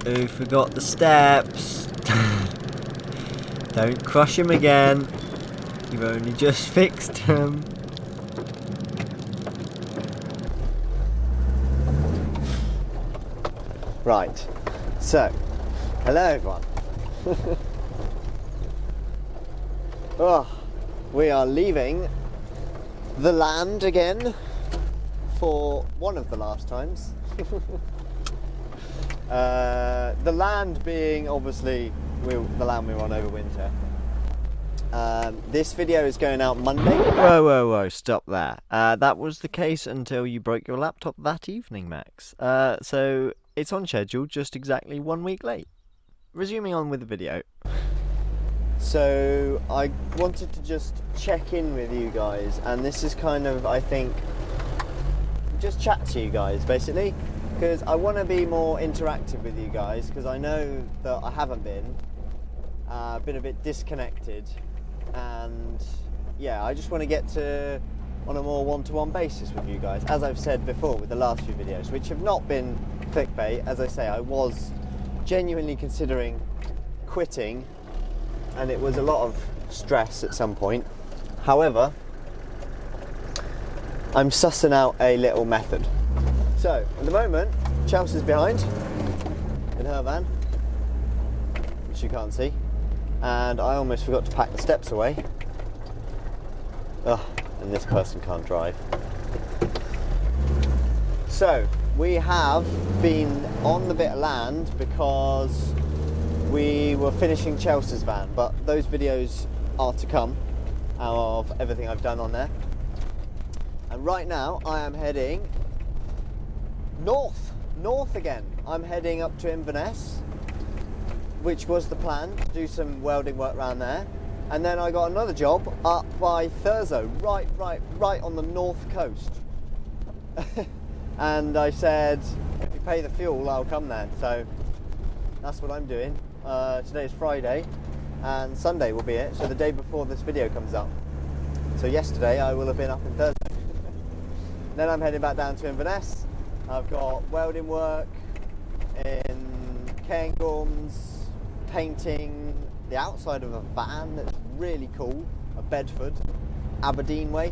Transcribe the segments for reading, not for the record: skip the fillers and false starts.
Who forgot the steps? Don't crush him again. You've only just fixed him. Right, so, hello everyone. Oh, we are leaving the land again for one of the last times. The land being obviously the land we were on over winter. This video is going out Monday. Whoa, stop there. That was the case until you broke your laptop that evening, Max. So it's on schedule, just exactly 1 week late. Resuming on with the video. So I wanted to just check in with you guys, and this is kind of, I think, just chat to you guys basically, because I want to be more interactive with you guys, because I know that I haven't been a bit disconnected, and yeah, I just want to get to on a more one-to-one basis with you guys, as I've said before with the last few videos, which have not been clickbait. As I say, I was genuinely considering quitting, and it was a lot of stress at some point. However, I'm sussing out a little method. So at the moment, Chelsea's behind in her van, which you can't see, and I almost forgot to pack the steps away. Ugh, and this person can't drive. So we have been on the bit of land because we were finishing Chelsea's van, but those videos are to come out of everything I've done on there. And right now I am heading north again. I'm heading up to Inverness, which was the plan, to do some welding work around there. And then I got another job up by Thurso, right on the north coast. And I said, if you pay the fuel, I'll come there. So that's what I'm doing. Today is Friday, and Sunday will be it, so the day before this video comes up. So yesterday I will have been up in Thurso. Then I'm heading back down to Inverness. I've got welding work in Cairngorms, painting the outside of a van that's really cool, a Bedford, Aberdeen way.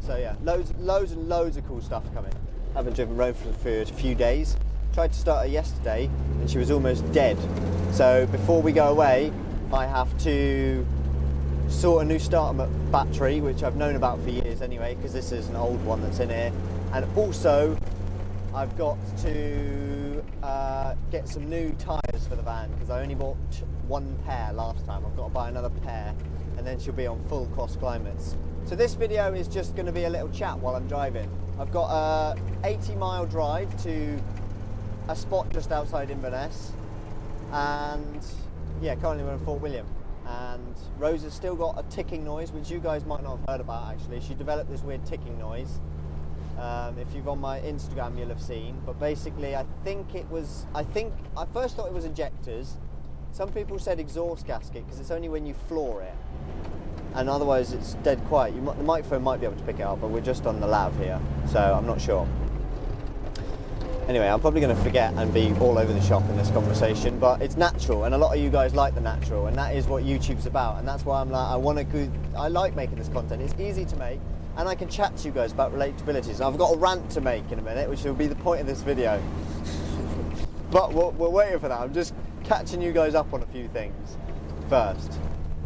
So yeah, loads and loads of cool stuff coming. I haven't driven road for a few days. Tried to start her yesterday and she was almost dead. So before we go away, I have to sort a new starter battery, which I've known about for years anyway, because this is an old one that's in here. And also, I've got to get some new tyres for the van, because I only bought one pair last time. I've got to buy another pair, and then she'll be on full cross climates. So this video is just going to be a little chat while I'm driving. I've got a 80-mile drive to a spot just outside Inverness, and yeah, currently we're in Fort William. And Rose has still got a ticking noise, which you guys might not have heard about actually. She developed this weird ticking noise. If you've on my Instagram, you'll have seen. But basically, I first thought it was injectors. Some people said exhaust gasket, because it's only when you floor it, and otherwise it's dead quiet. The microphone might be able to pick it up, but we're just on the lav here, so I'm not sure. Anyway, I'm probably going to forget and be all over the shop in this conversation, but it's natural, and a lot of you guys like the natural, and that is what YouTube's about, and that's why I'm like, I like making this content. It's easy to make, and I can chat to you guys about relatabilities. I've got a rant to make in a minute, which will be the point of this video. But we're waiting for that. I'm just catching you guys up on a few things first.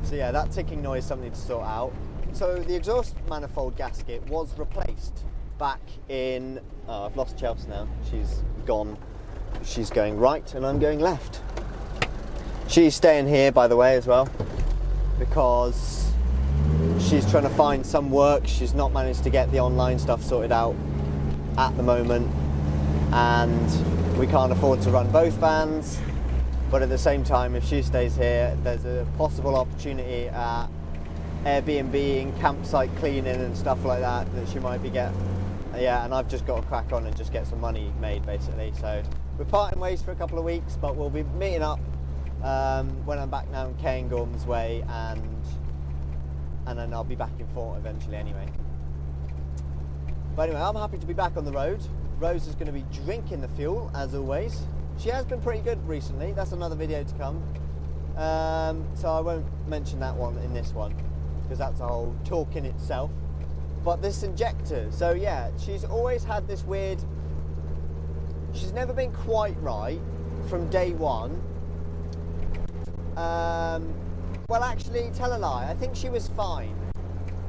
So yeah, that ticking noise is something to sort out. So the exhaust manifold gasket was replaced back in, I've lost Chelsea now, she's gone. She's going right and I'm going left. She's staying here, by the way, as well, because she's trying to find some work. She's not managed to get the online stuff sorted out at the moment, and we can't afford to run both vans. But at the same time, if she stays here, there's a possible opportunity at Airbnb, campsite cleaning and stuff like that she might be getting. Yeah, and I've just got to crack on and just get some money made, basically. So we're parting ways for a couple of weeks, but we'll be meeting up when I'm back down Cairngorms way, and then I'll be back in Fort eventually anyway. But anyway, I'm happy to be back on the road. Rose is going to be drinking the fuel, as always. She has been pretty good recently. That's another video to come. So I won't mention that one in this one, because that's a whole talk in itself. But this injector, so yeah, she's always had this weird, she's never been quite right from day one. Well, actually, tell a lie, I think she was fine.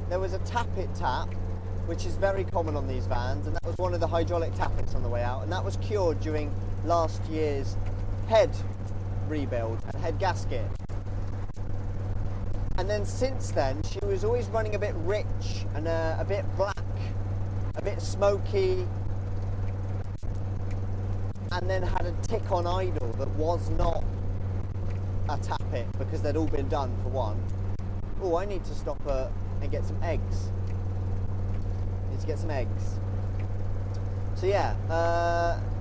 There was a tap-it tap, which is very common on these vans, and that was one of the hydraulic tappets on the way out, and that was cured during last year's head rebuild and head gasket. And then since then, she was always running a bit rich and a bit black, a bit smoky, and then had a tick on idle that was not a tappet because they'd all been done for one. Oh, I need to stop her and get some eggs. Need to get some eggs. So yeah,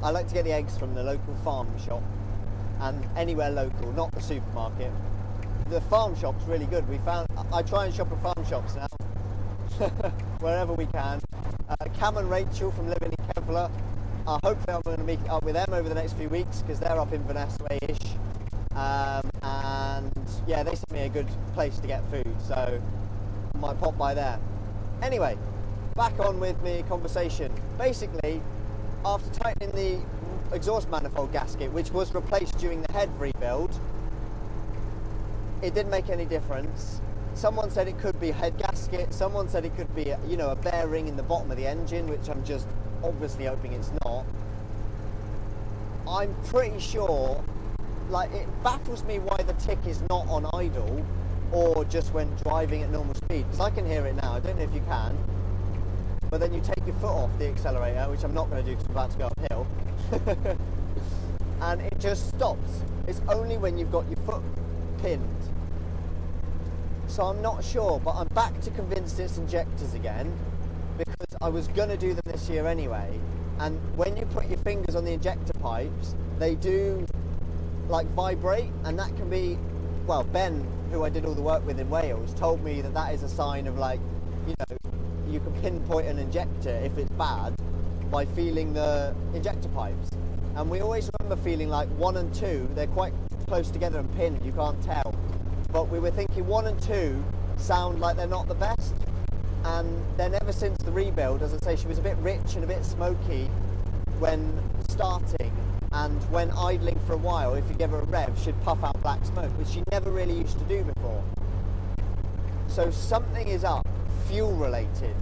I like to get the eggs from the local farm shop, and anywhere local, not the supermarket. The farm shop's really good. I try and shop at farm shops now, wherever we can. Cam and Rachel from living in Kevlar, hopefully I'm going to meet up with them over the next few weeks because they're up Inverness way-ish. And yeah, they sent me a good place to get food, so I might pop by there. Anyway, back on with my conversation. Basically, after tightening the exhaust manifold gasket, which was replaced during the head rebuild, it didn't make any difference. Someone said it could be a head gasket, someone said it could be a bearing in the bottom of the engine, which I'm just obviously hoping it's not. I'm pretty sure, like, it baffles me why the tick is not on idle or just when driving at normal speed, because I can hear it now. I don't know if you can, but then you take your foot off the accelerator, which I'm not going to do because I'm about to go uphill, and it just stops. It's only when you've got your foot pinned. So I'm not sure, but I'm back to convinced it's injectors again, because I was going to do them this year anyway, and when you put your fingers on the injector pipes, they do like vibrate, and that can be, well, Ben, who I did all the work with in Wales, told me that that is a sign of, like, you can pinpoint an injector if it's bad by feeling the injector pipes. And we always remember feeling like 1 and 2, they're quite close together and pinned, you can't tell. But we were thinking 1 and 2 sound like they're not the best. And then ever since the rebuild, as I say, she was a bit rich and a bit smoky when starting, and when idling for a while, if you give her a rev, she'd puff out black smoke, which she never really used to do before. So something is up, fuel related.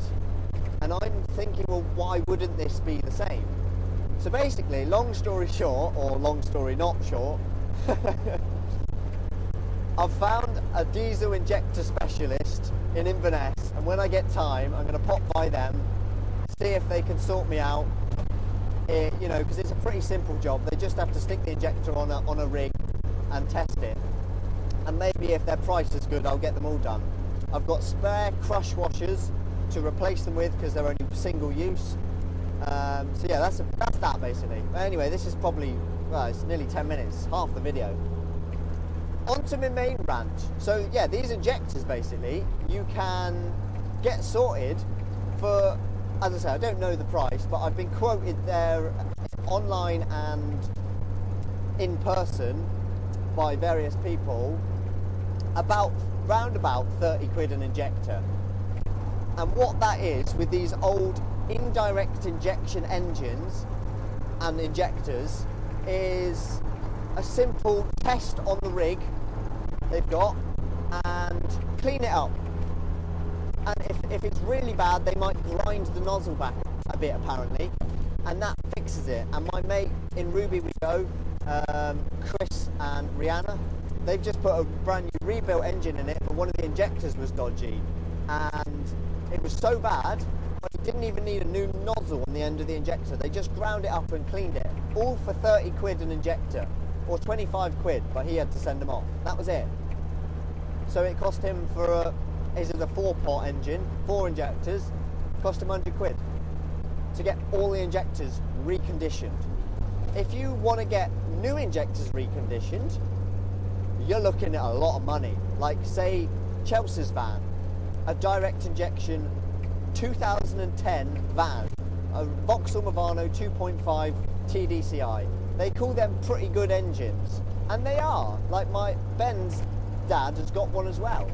And I'm thinking, well, why wouldn't this be the same? So basically, long story short, or long story not short, I've found a diesel injector specialist in Inverness, and when I get time, I'm going to pop by them, see if they can sort me out. Because it's a pretty simple job. They just have to stick the injector on a rig and test it. And maybe if their price is good, I'll get them all done. I've got spare crush washers to replace them with because they're only single use. So yeah, that's that basically. But anyway, this is probably, well, it's nearly 10 minutes, half the video. On to my main rant. So yeah, these injectors basically, you can get sorted for, as I say, I don't know the price, but I've been quoted there online and in person by various people round about 30 quid an injector. And what that is, with these old indirect injection engines and injectors, is a simple test on the rig they've got and clean it up. And if it's really bad, they might grind the nozzle back a bit, apparently, and that fixes it. And my mate in Ruby we go, Chris and Rihanna, they've just put a brand new rebuilt engine in it, but one of the injectors was dodgy, and it was so bad, but it didn't even need a new nozzle on the end of the injector. They just ground it up and cleaned it, all for 30 quid an injector, or 25 quid, but he had to send them off. That was it. So it cost him for is it a 4-pot engine, 4 injectors, cost him 100 quid to get all the injectors reconditioned. If you want to get new injectors reconditioned, you're looking at a lot of money. Like, say, Chelsea's van, a direct injection 2010 van, a Vauxhall Movano 2.5 TDCi. they call them pretty good engines. And they are. Like Ben's dad has got one as well.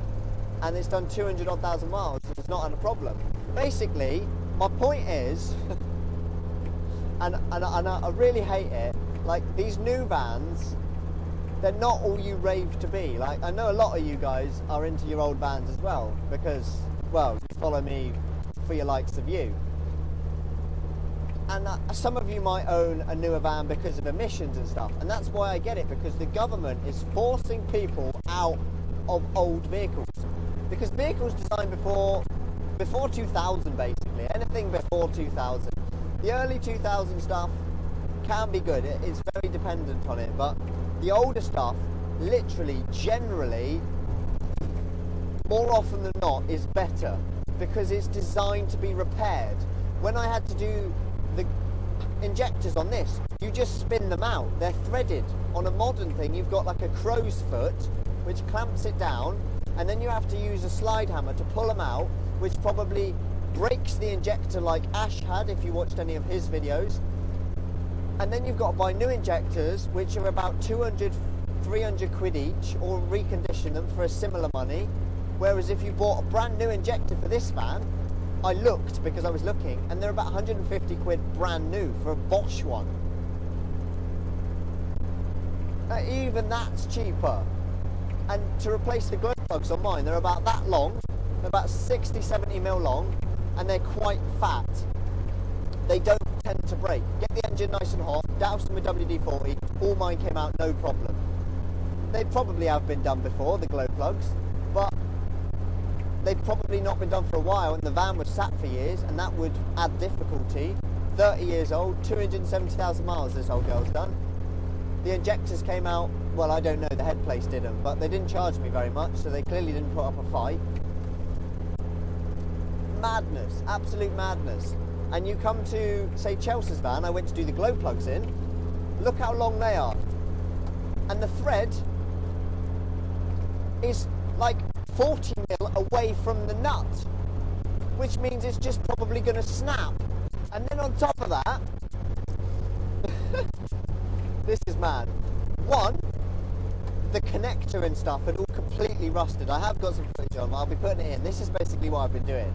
And it's done 200 odd thousand miles, so it's not had a problem. Basically, my point is, and I really hate it, like these new vans, they're not all you rave to be. Like, I know a lot of you guys are into your old vans as well, because, well, you follow me for your likes of you. And some of you might own a newer van because of emissions and stuff, and that's why I get it, because the government is forcing people out of old vehicles. Because vehicles designed before 2000, basically, anything before 2000. The early 2000 stuff can be good, it's very dependent on it, but the older stuff, literally, generally, more often than not, is better because it's designed to be repaired. When I had to do the injectors on this, you just spin them out. They're threaded. On a modern thing, you've got like a crow's foot, which clamps it down, and then you have to use a slide hammer to pull them out, which probably breaks the injector like Ash had if you watched any of his videos. And then you've got to buy new injectors, which are about 200, 300 quid each, or recondition them for a similar money. Whereas if you bought a brand new injector for this van, I looked because I was looking, and they're about 150 quid brand new for a Bosch one. Even that's cheaper. And to replace the glow plugs on mine, they're about that long, they're about 60, 70 mil long, and they're quite fat. They don't tend to break. Get the engine nice and hot, douse them with WD-40, all mine came out no problem. They probably have been done before, the glow plugs, but they've probably not been done for a while, and the van was sat for years, and that would add difficulty. 30 years old, 270,000 miles this old girl's done. The injectors came out, well, I don't know, the head place didn't, but they didn't charge me very much, so they clearly didn't put up a fight. Madness, absolute madness. And you come to, say, Chelsea's van, I went to do the glow plugs in, look how long they are. And the thread is like 40 mil away from the nut, which means it's just probably going to snap. And then on top of that, this is mad. One, the connector and stuff had all completely rusted. I have got some footage on, I'll be putting it in. This is basically what I've been doing.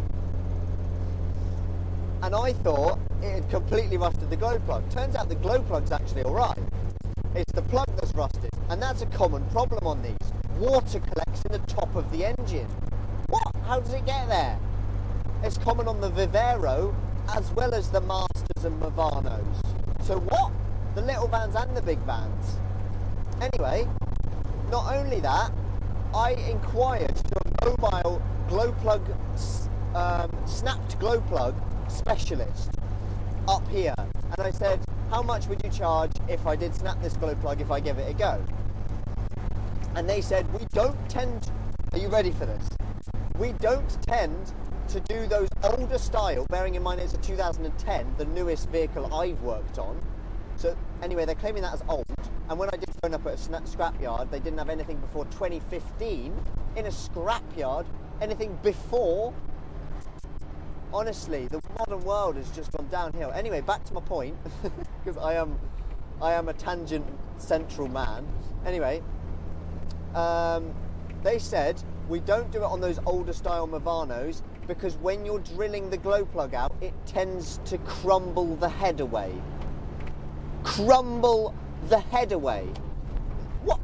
And I thought it had completely rusted the glow plug. Turns out the glow plug's actually alright. It's the plug that's rusted. And that's a common problem on these. Water collects in the top of the engine. What? How does it get there? It's common on the Vivero as well as the Masters and Mavanos. So what? The little vans and the big vans. Anyway, not only that, I inquired to a mobile glow plug, snapped glow plug specialist up here, and I said, how much would you charge if I did snap this glow plug if I give it a go? And they said, we don't tend, are you ready for this? We don't tend to do those older style, bearing in mind it's a 2010, the newest vehicle I've worked on. So anyway, they're claiming that as old, and when I did phone up at a scrapyard, they didn't have anything before 2015 in a scrapyard, anything before. Honestly, the modern world has just gone downhill. Anyway, back to my point, because I am a tangent central man. Anyway, they said we don't do it on those older style Mavanos because when you're drilling the glow plug out, it tends to crumble the head away. Crumble the head away. What?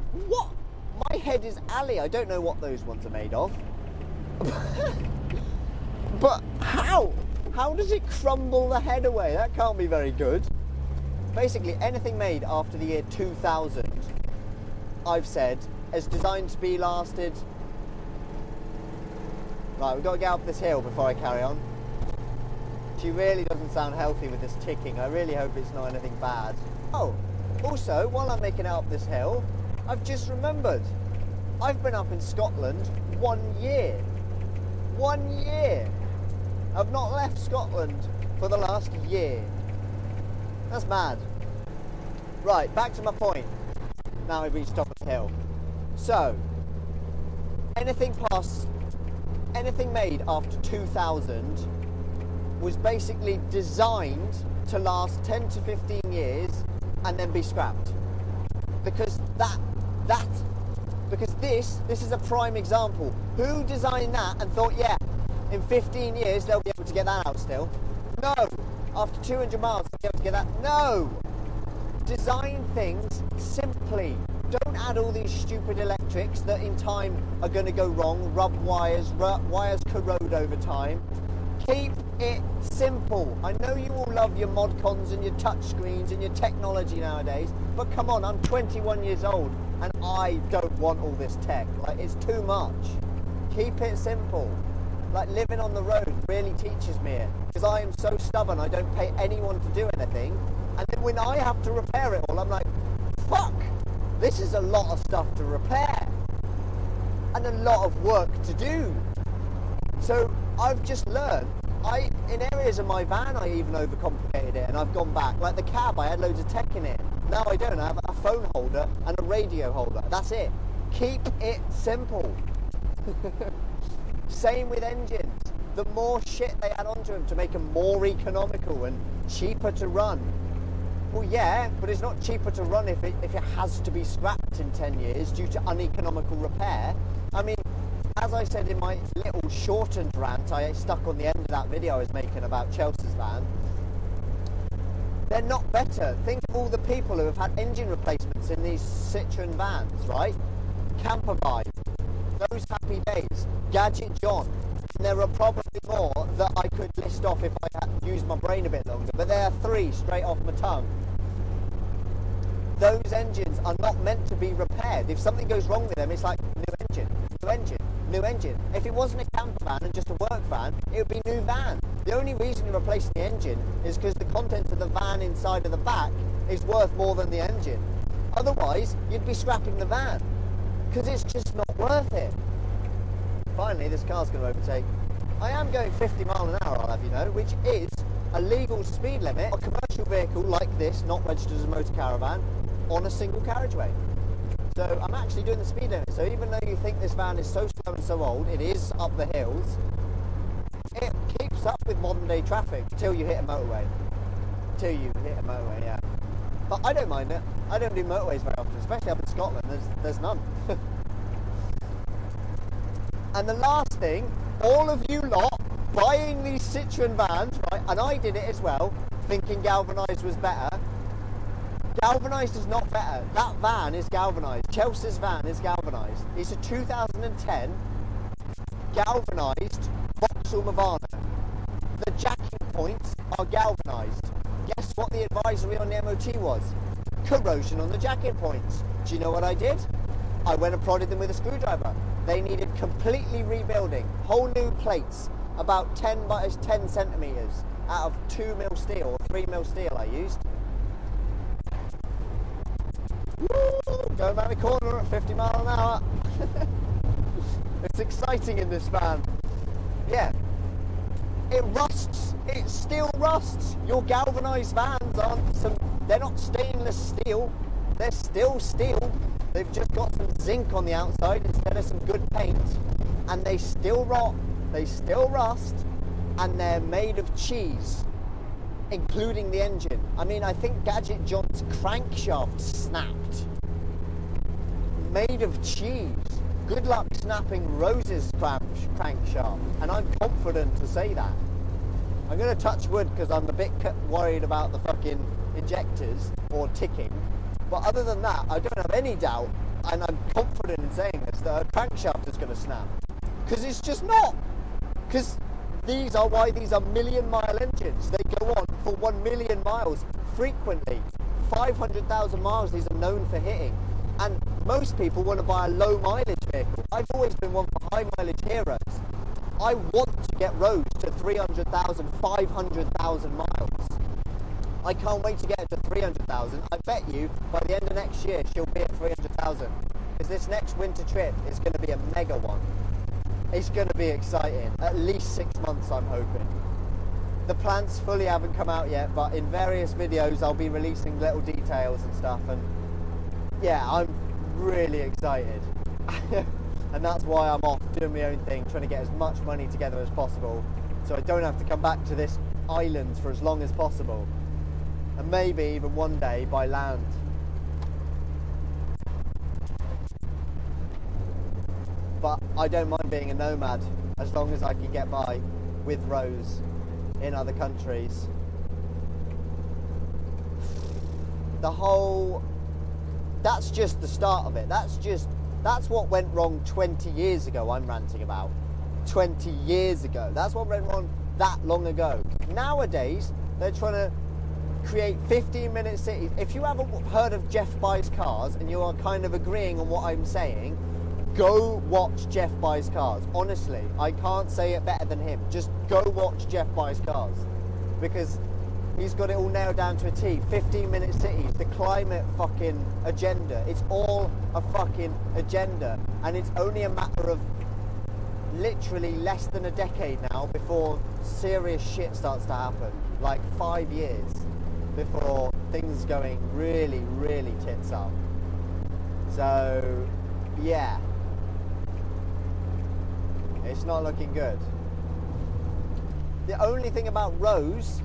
My head is alley. I don't know what those ones are made of. But how? How does it crumble the head away? That can't be very good. Basically, anything made after the year 2000, I've said, is designed to be lasted. Right, we've got to get up this hill before I carry on. She really doesn't sound healthy with this ticking. I really hope it's not anything bad. Oh, also, while I'm making it up this hill, I've just remembered. I've been up in Scotland 1 year. 1 year. I've not left Scotland for the last year. That's mad. Right, back to my point. Now we've reached top of the hill. So, anything made after 2000 was basically designed to last 10 to 15 years and then be scrapped. Because because this is a prime example. Who designed that and thought, yeah, in 15 years they'll be able to get that out still? No. After 200 miles they'll be able to get that? No. Design things simply. Don't add all these stupid electrics that in time are going to go wrong, rub wires, wires corrode over time. Keep it simple. I know you all love your mod cons and your touch screens and your technology nowadays, but come on, I'm 21 years old and I don't want all this tech. Like, it's too much. Keep it simple. Like, living on the road really teaches me it, because I am so stubborn. I don't pay anyone to do anything, and then when I have to repair it all, I'm like, fuck, this is a lot of stuff to repair and a lot of work to do. So I've just learned, in areas of my van I even overcomplicated it, and I've gone back. Like the cab, I had loads of tech in it. Now I don't. I have a phone holder and a radio holder. That's it. Keep it simple. Same with engines. The more shit they add onto them to make them more economical and cheaper to run. Well, yeah, but it's not cheaper to run if it has to be scrapped in 10 years due to uneconomical repair. I mean, as I said in my little shortened rant I stuck on the end of that video I was making about Chelsea's van, they're not better. Think of all the people who have had engine replacements in these Citroen vans, right? Camper Vibe, Those Happy Days, Gadget John, and there are probably more that I could list off if I had used my brain a bit longer, but there are 3 straight off my tongue. Those engines are not meant to be repaired. If something goes wrong with them, it's like new engine, new engine, new engine. If it wasn't a camper van and just a work van, it would be new van. The only reason you're replacing the engine is because the contents of the van inside of the back is worth more than the engine. Otherwise, you'd be scrapping the van because it's just not worth it. Finally, this car's going to overtake. I am going 50 miles an hour, I'll have you know, which is a legal speed limit. A commercial vehicle like this, not registered as a motor caravan, on a single carriageway. So I'm actually doing the speed limit. So even though you think this van is so slow and so old, it is up the hills. It keeps up with modern day traffic till you hit a motorway. Yeah. But I don't mind it. I don't do motorways very often, especially up in Scotland. There's none. And the last thing, all of you lot buying these Citroen vans, right, and I did it as well, thinking galvanised was better. Galvanised is not better. That van is galvanised. Chelsea's van is galvanised. It's a 2010 galvanised Vauxhall Movano. The jacking points are galvanised. Guess what the advisory on the MOT was? Corrosion on the jacking points. Do you know what I did? I went and prodded them with a screwdriver. They needed completely rebuilding. Whole new plates, about 10 by 10 centimetres out of 2mm steel or 3mm steel I used. Woo! Going around the corner at 50 miles an hour. It's exciting in this van. Yeah. It rusts. It still rusts. Your galvanised vans they're not stainless steel. They're still steel. They've just got some zinc on the outside instead of some good paint. And they still rot. They still rust. And they're made of cheese, including the engine. I mean, I think Gadget John's crankshaft snapped. Made of cheese. Good luck snapping Rose's crankshaft. And I'm confident to say that. I'm going to touch wood because I'm a bit worried about the fucking injectors or ticking. But other than that, I don't have any doubt, and I'm confident in saying this, that a crankshaft is going to snap. Because it's just not. Because these are why these are million-mile engines. They go on for 1 million miles frequently. 500,000 miles these are known for hitting. And most people want to buy a low-mileage vehicle. I've always been one for high-mileage heroes. I want to get Rose to 300,000, 500,000 miles. I can't wait to get it to 300,000. I bet you by the end of next year she'll be at 300,000. Because this next winter trip is going to be a mega one. It's going to be exciting. At least 6 months, I'm hoping. The plans fully haven't come out yet, but in various videos I'll be releasing little details and stuff. And yeah, I'm really excited. And that's why I'm off doing my own thing, trying to get as much money together as possible, so I don't have to come back to this island for as long as possible. and maybe even one day by land. But I don't mind being a nomad as long as I can get by with Rose in other countries. That's just the start of it. That's what went wrong 20 years ago I'm ranting about. 20 years ago. That's what went wrong that long ago. Nowadays, they're trying to create 15-minute cities. If you haven't heard of Jeff Buys Cars and you are kind of agreeing on what I'm saying, go watch Jeff Buys Cars. Honestly, I can't say it better than him. Just go watch Jeff Buys Cars, because he's got it all nailed down to a T. 15-minute cities, the climate fucking agenda. It's all a fucking agenda. And it's only a matter of literally less than a decade now before serious shit starts to happen. Like 5 years before things going really, really tits up. So, yeah. It's not looking good. The only thing about Rose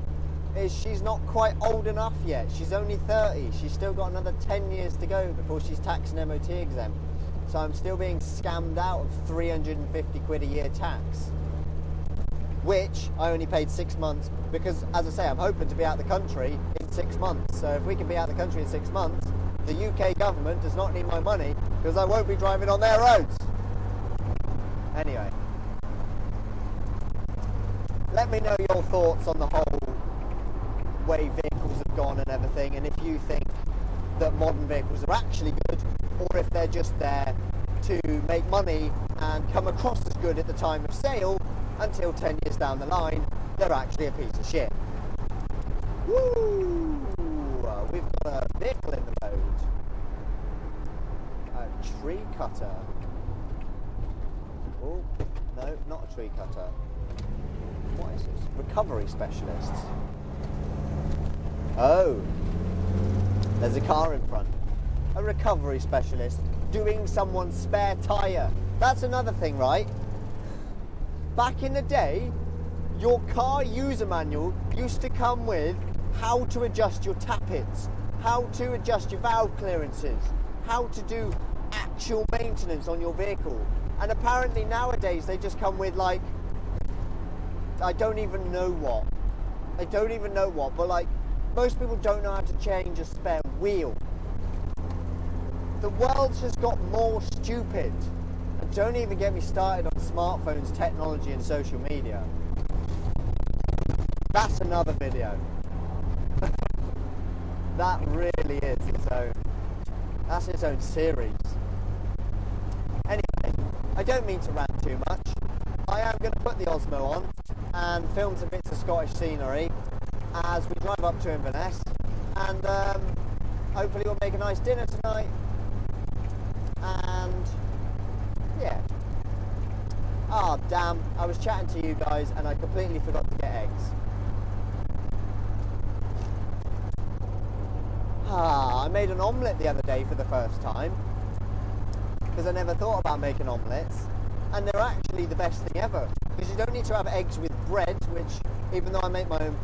is she's not quite old enough yet. She's only 30. She's still got another 10 years to go before she's tax and MOT exempt. So I'm still being scammed out of 350 quid a year tax, which I only paid 6 months because, as I say, I'm hoping to be out of the country in 6 months. So if we can be out of the country in 6 months, the UK government does not need my money because I won't be driving on their roads. Anyway, let me know your thoughts on the whole way vehicles have gone and everything, and if you think that modern vehicles are actually good, or if they're just there to make money and come across as good at the time of sale until 10 years down the line they're actually a piece of shit. Woo! We've got a vehicle in the road. A tree cutter. Oh, no, not a tree cutter. What is this? Recovery specialists. Oh, there's a car in front. A recovery specialist doing someone's spare tyre. That's another thing, right? Back in the day, your car user manual used to come with how to adjust your tappets, how to adjust your valve clearances, how to do actual maintenance on your vehicle. And apparently nowadays they just come with, like, I don't even know what, but like, most people don't know how to change a spare wheel. The world has got more stupid. And don't even get me started on smartphones, technology and social media. That's another video. That really is that's its own series. Anyway, I don't mean to rant too much. I am going to put the Osmo on and film some bits of Scottish scenery as we drive up to Inverness, and hopefully we'll make a nice dinner tonight, and yeah. Ah, damn, I was chatting to you guys and I completely forgot to get eggs. I made an omelette the other day for the first time because I never thought about making omelettes, and they're actually the best thing ever because you don't need to have eggs with bread, which, even though I make my own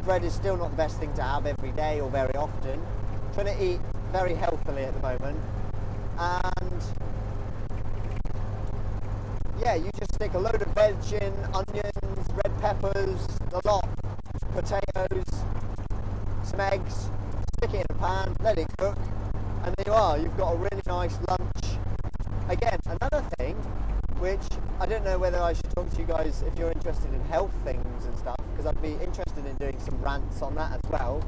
bread is still not the best thing to have every day or very often. I'm trying to eat very healthily at the moment, and yeah, you just stick a load of veg in, onions, red peppers, a lot, potatoes, some eggs, stick it in a pan, let it cook, and there you are, you've got a really nice lunch. Again, another thing, which I don't know whether I should talk to you guys if you're interested in health things and stuff, because I'd be interested in doing some rants on that as well.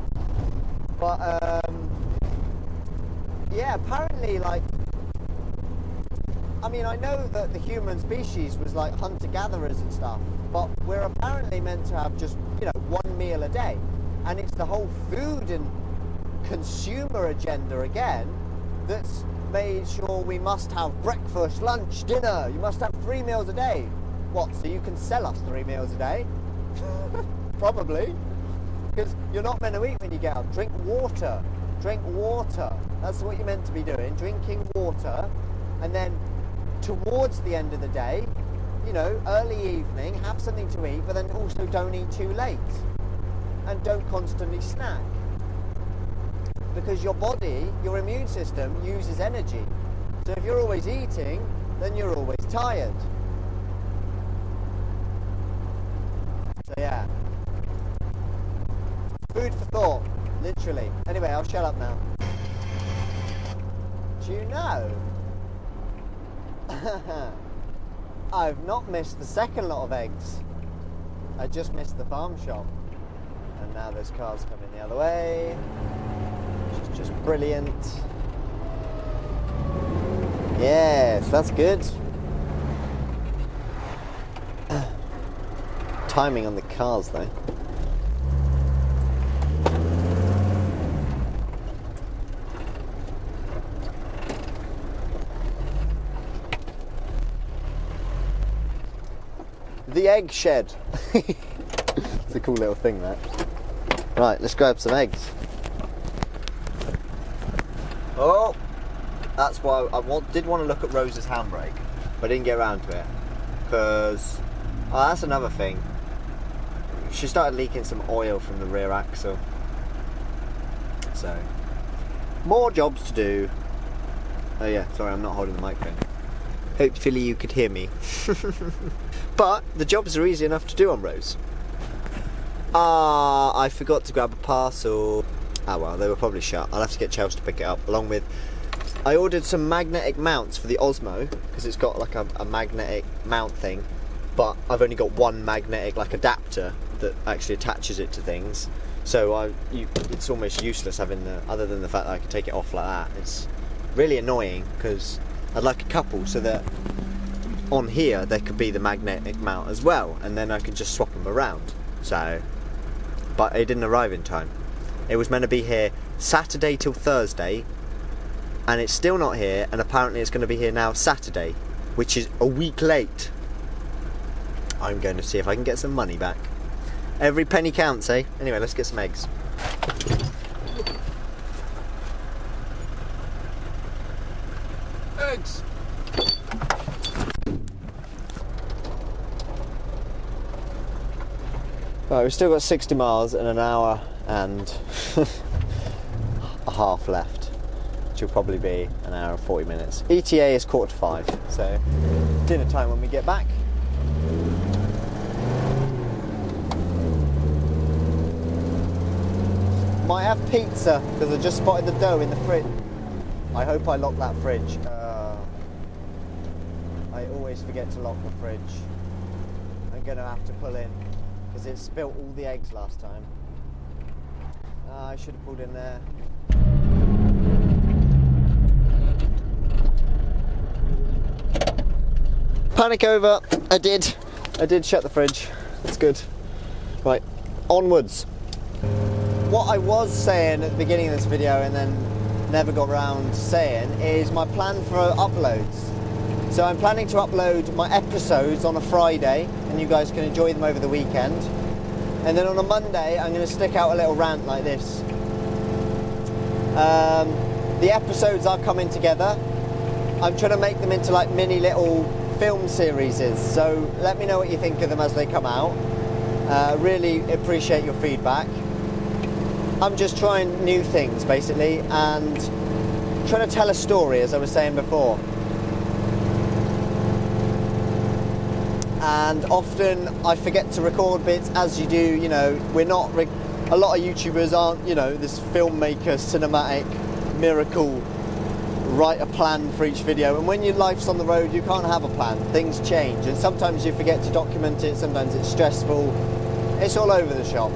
But yeah, apparently, like, I mean, I know that the human species was like hunter-gatherers and stuff, but we're apparently meant to have just, you know, one meal a day. And it's the whole food and consumer agenda again that's made sure we must have breakfast, lunch, dinner. You must have 3 meals a day. What, so you can sell us 3 meals a day? Probably. Because you're not meant to eat when you get up. Drink water. Drink water. That's what you're meant to be doing. Drinking water. And then towards the end of the day, you know, early evening, have something to eat, but then also don't eat too late. And don't constantly snack. because your body, your immune system uses energy. So if you're always eating, then you're always tired. So yeah, food for thought, literally. Anyway, I'll shut up now. Do you know, I've not missed the second lot of eggs. I just missed the farm shop. And now there's cars coming the other way, which is just brilliant. Yes, that's good. Timing on the cars though. The egg shed. It's a cool little thing, that. Right, let's grab some eggs. Oh, that's why I did want to look at Rose's handbrake, but I didn't get around to it because that's another thing. She started leaking some oil from the rear axle, so more jobs to do. Oh yeah, sorry, I'm not holding the microphone. Hopefully you could hear me. But the jobs are easy enough to do on Rose. I forgot to grab a parcel. Oh well, they were probably shut. I'll have to get Chelsea to pick it up, along with... I ordered some magnetic mounts for the Osmo, because it's got like a magnetic mount thing, but I've only got one magnetic like adapter that actually attaches it to things. So it's almost useless having other than the fact that I can take it off like that. It's really annoying, because I'd like a couple so that on here there could be the magnetic mount as well, and then I can just swap them around. So, but it didn't arrive in time. It was meant to be here Saturday till Thursday, and it's still not here, and apparently it's going to be here now Saturday, which is a week late. I'm going to see if I can get some money back. Every penny counts, eh? Anyway, let's get some eggs. Eggs! Right, we've still got 60 miles and an hour and a half left, which will probably be an hour and 40 minutes. ETA is 4:45, so dinner time when we get back. Might have pizza, because I just spotted the dough in the fridge. I hope I lock that fridge. I always forget to lock the fridge. I'm going to have to pull in, because it spilt all the eggs last time. I should have pulled in there. Panic over. I did shut the fridge. That's good. Right, onwards. What I was saying at the beginning of this video and then never got around to saying is my plan for uploads. So I'm planning to upload my episodes on a Friday, and you guys can enjoy them over the weekend. And then on a Monday, I'm going to stick out a little rant like this. The episodes are coming together. I'm trying to make them into like mini little film series. So let me know what you think of them as they come out. Really appreciate your feedback. I'm just trying new things basically, and trying to tell a story, as I was saying before. And often I forget to record bits, as you do, you know. We're not, a lot of YouTubers aren't, you know, this filmmaker, cinematic miracle, write a plan for each video. And when your life's on the road, you can't have a plan. Things change, and sometimes you forget to document it, sometimes it's stressful. It's all over the shop.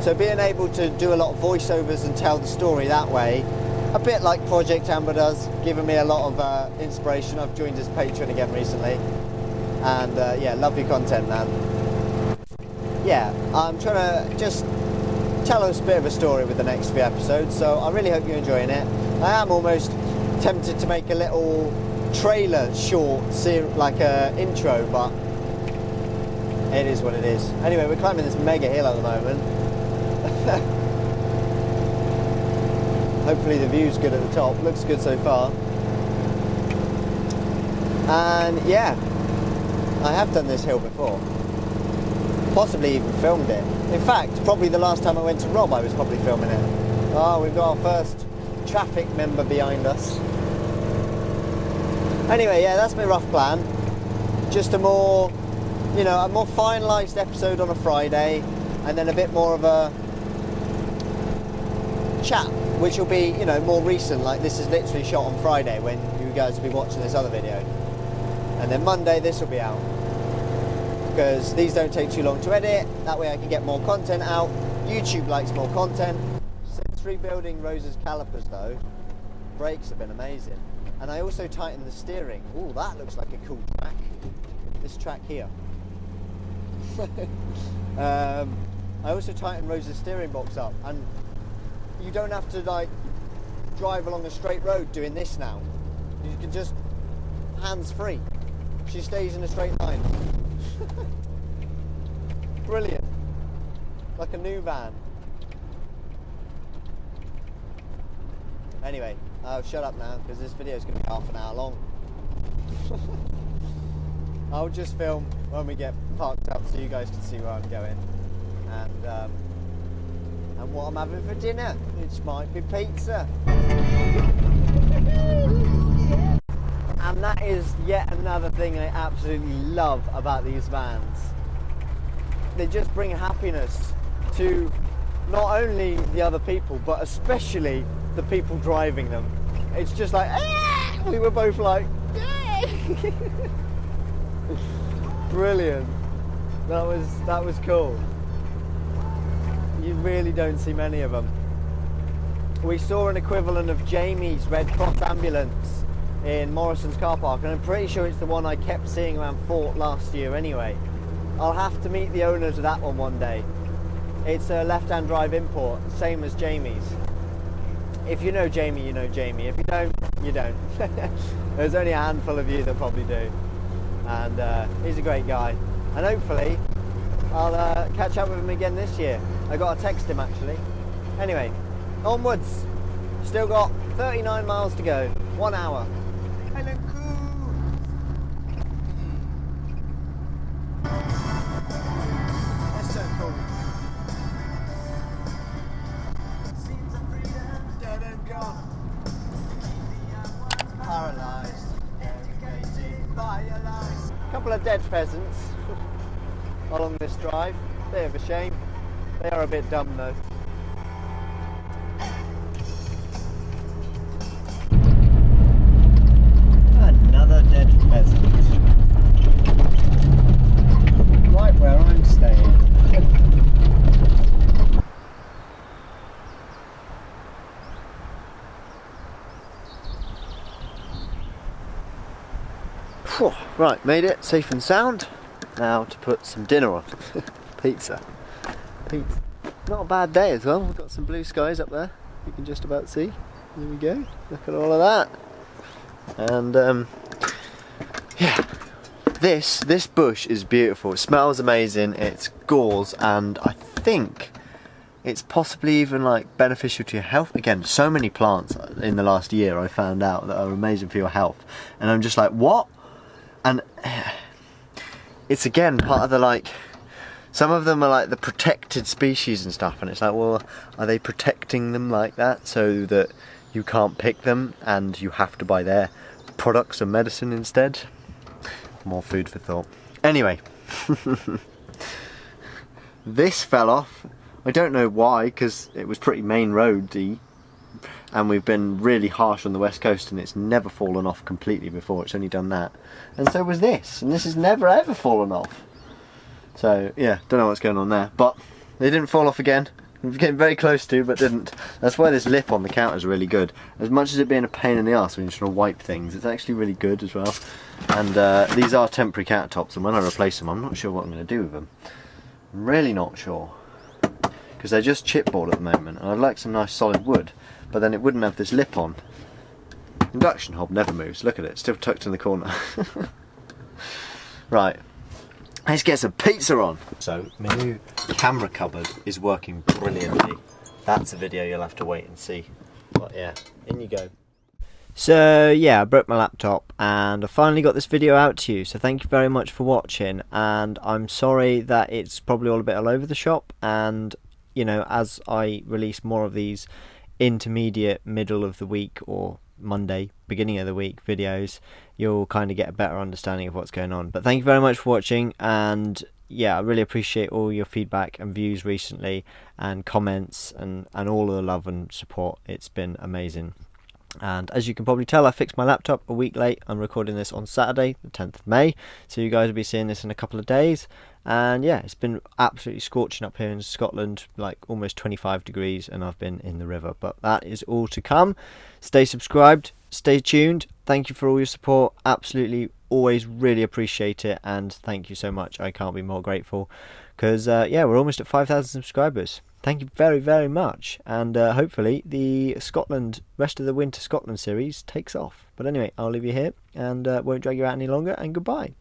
So being able to do a lot of voiceovers and tell the story that way, a bit like Project Amber does, giving me a lot of inspiration. I've joined his Patreon again recently. And yeah, love your content, man. Yeah, I'm trying to just tell us a bit of a story with the next few episodes, so I really hope you're enjoying it. I am almost tempted to make a little trailer short, like a intro, but it is what it is. Anyway, we're climbing this mega hill at the moment. Hopefully the view's good at the top, looks good so far. And yeah, I have done this hill before, possibly even filmed it. In fact, probably the last time I went to Rob, I was probably filming it. Oh, we've got our first traffic member behind us. Anyway, yeah, that's my rough plan. Just a more, you know, a more finalised episode on a Friday, and then a bit more of a chat, which will be, you know, more recent. Like, this is literally shot on Friday when you guys will be watching this other video, and then Monday this will be out, because these don't take too long to edit. That way I can get more content out. YouTube likes more content. Since rebuilding Rose's calipers though, brakes have been amazing. And I also tightened the steering. Ooh, that looks like a cool track. This track here. I also tightened Rose's steering box up, and you don't have to like drive along a straight road doing this now. You can just hands free. She stays in a straight line. Brilliant. Like a new van. Anyway, I'll shut up now because this video is going to be half an hour long. I'll just film when we get parked up so you guys can see where I'm going, and what I'm having for dinner, which might be pizza. And that is yet another thing I absolutely love about these vans. They just bring happiness to not only the other people, but especially the people driving them. It's just like, ah! We were both like, ah! Brilliant. That was cool. You really don't see many of them. We saw an equivalent of Jamie's Red Cross ambulance in Morrison's car park, and I'm pretty sure it's the one I kept seeing around Fort last year anyway. I'll have to meet the owners of that one day. It's a left-hand drive import, same as Jamie's. If you know Jamie, you know Jamie. If you don't, you don't. There's only a handful of you that probably do. And he's a great guy. And hopefully, I'll catch up with him again this year. I got to text him actually. Anyway, onwards. Still got 39 miles to go. 1 hour. Hello, that's so cool. Dead and gone. Paralysed. Couple of dead pheasants along this drive. Bit of a shame. They are a bit dumb though. Another dead pheasant. Right where I'm staying. Right, made it safe and sound. Now to put some dinner on. Pizza. Not a bad day as well. We've got some blue skies up there. You can just about see. There we go. Look at all of that. And yeah, this bush is beautiful. It smells amazing. It's gauze, and I think it's possibly even like beneficial to your health. Again, so many plants in the last year I found out that are amazing for your health, and I'm just like, what? And it's again part of the, like, some of them are like the protected species and stuff, and it's like, well, are they protecting them like that so that you can't pick them and you have to buy their products and medicine instead? More food for thought. Anyway, this fell off. I don't know why, because it was pretty main roady, and we've been really harsh on the west coast, and it's never fallen off completely before. It's only done that. And so was this, and this has never ever fallen off. So yeah, don't know what's going on there, but they didn't fall off again. We're getting very close to, but didn't. That's why this lip on the counter is really good. As much as it being a pain in the arse when you're trying to wipe things, it's actually really good as well. And these are temporary countertops, and when I replace them, I'm not sure what I'm going to do with them. I'm really not sure, because they're just chipboard at the moment, and I'd like some nice solid wood, but then it wouldn't have this lip on. Induction hob never moves. Look at it, still tucked in the corner. Right. Let's get some pizza on. So, my new camera cupboard is working brilliantly. That's a video you'll have to wait and see. But yeah, in you go. So yeah, I broke my laptop and I finally got this video out to you. So thank you very much for watching, and I'm sorry that it's probably all a bit all over the shop, and you know, as I release more of these intermediate middle of the week or Monday beginning of the week videos, you'll kind of get a better understanding of what's going on. But thank you very much for watching, and yeah, I really appreciate all your feedback and views recently, and comments, and all of the love and support. It's been amazing. And as you can probably tell, I fixed my laptop a week late. I'm recording this on Saturday the 10th of May, so you guys will be seeing this in a couple of days. And yeah, it's been absolutely scorching up here in Scotland, like almost 25 degrees, and I've been in the river. But that is all to come. Stay subscribed, stay tuned. Thank you for all your support. Absolutely, always really appreciate it, and thank you so much. I can't be more grateful, because yeah, we're almost at 5,000 subscribers. Thank you very, very much, and hopefully the rest of the Winter Scotland series takes off. But anyway, I'll leave you here and won't drag you out any longer, and goodbye.